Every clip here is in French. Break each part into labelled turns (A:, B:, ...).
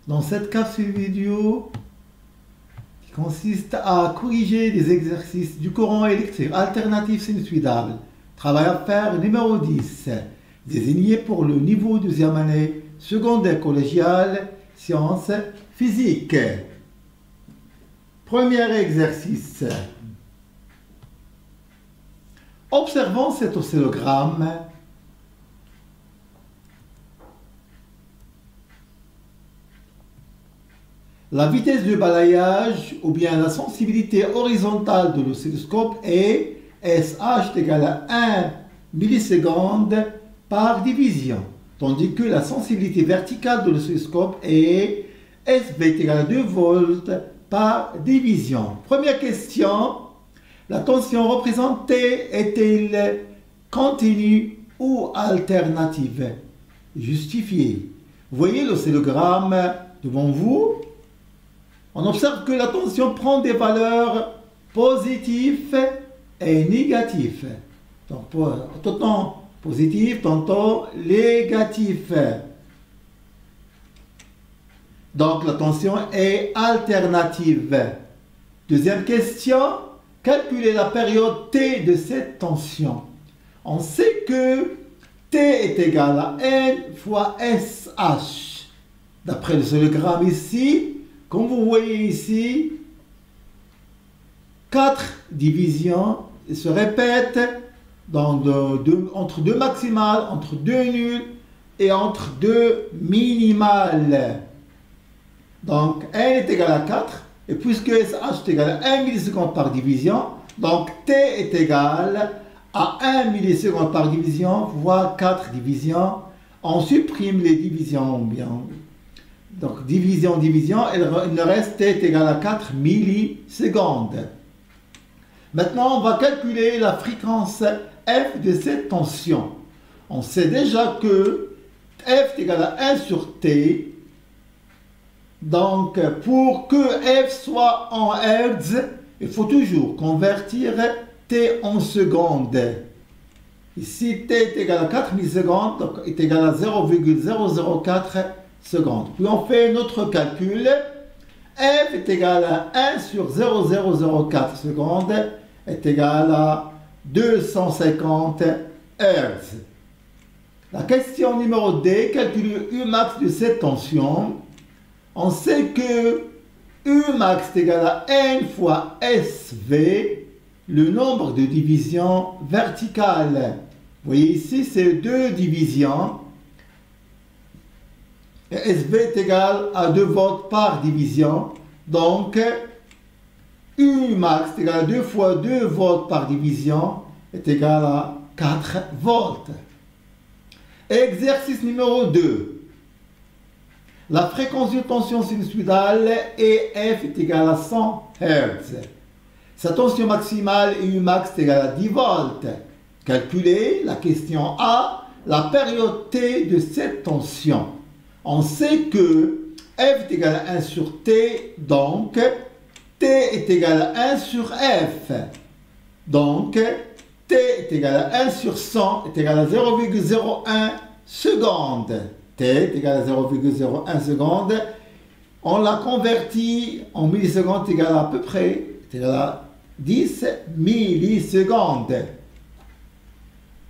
A: Dans cette capsule vidéo qui consiste à corriger des exercices du courant électrique alternatif sinusoïdal, travail à faire numéro 10, désigné pour le niveau deuxième année secondaire collégiale, sciences physiques. Premier exercice. Observons cet oscillogramme. La vitesse de balayage ou bien la sensibilité horizontale de l'oscilloscope est SH égale à 1 milliseconde par division, tandis que la sensibilité verticale de l'oscilloscope est SV égale à 2 volts par division. Première question, la tension représentée est-elle continue ou alternative? Justifiée. Vous voyez l'oscillogramme devant vous. On observe que la tension prend des valeurs positives et négatives. Donc, tantôt positif, tantôt négatif. Donc, la tension est alternative. Deuxième question, calculer la période T de cette tension. On sait que T est égal à N fois SH. D'après le oscillogramme ici, comme vous voyez ici, 4 divisions se répètent entre 2 maximales, entre 2 nuls et entre 2 minimales. Donc, N est égal à 4, et puisque SH est égal à 1 milliseconde par division, donc T est égal à 1 milliseconde par division, voire 4 divisions. On supprime les divisions bien. Donc, division, il ne reste T est égal à 4 millisecondes. Maintenant, on va calculer la fréquence F de cette tension. On sait déjà que F est égal à 1 sur T. Donc, pour que F soit en Hertz, il faut toujours convertir T en secondes. Ici, T est égal à 4 millisecondes, donc est égal à 0,004 secondes. Puis on fait notre calcul. F est égal à 1 sur 0,004 secondes est égal à 250 Hz. La question numéro D, calculer Umax de cette tension. On sait que Umax est égal à N fois SV, le nombre de divisions verticales. Vous voyez ici, c'est 2 divisions. Et SV est égal à 2 volts par division. Donc, Umax est égal à 2 fois 2 volts par division est égal à 4 volts. Exercice numéro 2. La fréquence de tension sinusoïdale EF est égale à 100 Hz. Sa tension maximale Umax est égale à 10 volts. Calculez la question A, la période T de cette tension. On sait que F est égal à 1 sur T, donc T est égal à 1 sur F. Donc T est égal à 1 sur 100 est égal à 0,01 secondes. T est égal à 0,01 secondes. On l'a converti en millisecondes égal à peu près est égal à 10 millisecondes.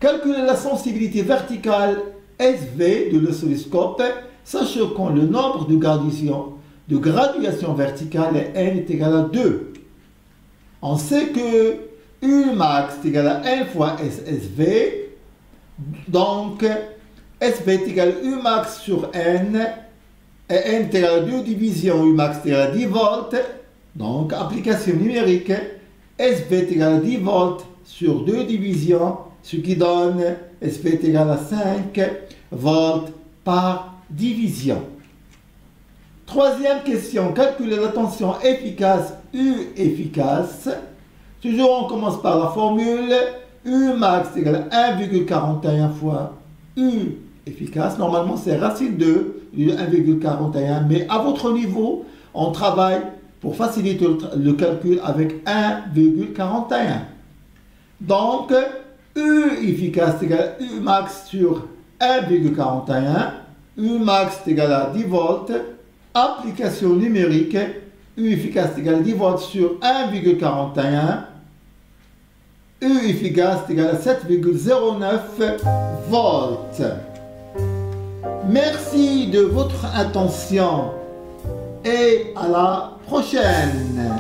A: Calculer la sensibilité verticale SV de l'oscilloscope, sachant que le nombre de graduation verticale N est égal à 2. On sait que Umax est égal à 1 fois SSV, donc SV est égal à Umax sur N, et N est égal à 2 divisions, Umax est égal à 10 volts, donc application numérique, SV est égal à 10 volts sur 2 divisions, ce qui donne SV est égal à 5 volts par division. Troisième question, calculer la tension efficace U efficace. Toujours on commence par la formule Umax est égal à 1,41 fois U efficace. Normalement c'est racine de 1,41, mais à votre niveau, on travaille pour faciliter le calcul avec 1,41. Donc, U efficace égale U max sur 1,41. U max est égal à 10 volts. Application numérique, U efficace est égal à 10 volts sur 1,41. U efficace est égal à 7,09 volts. Merci de votre attention et à la prochaine.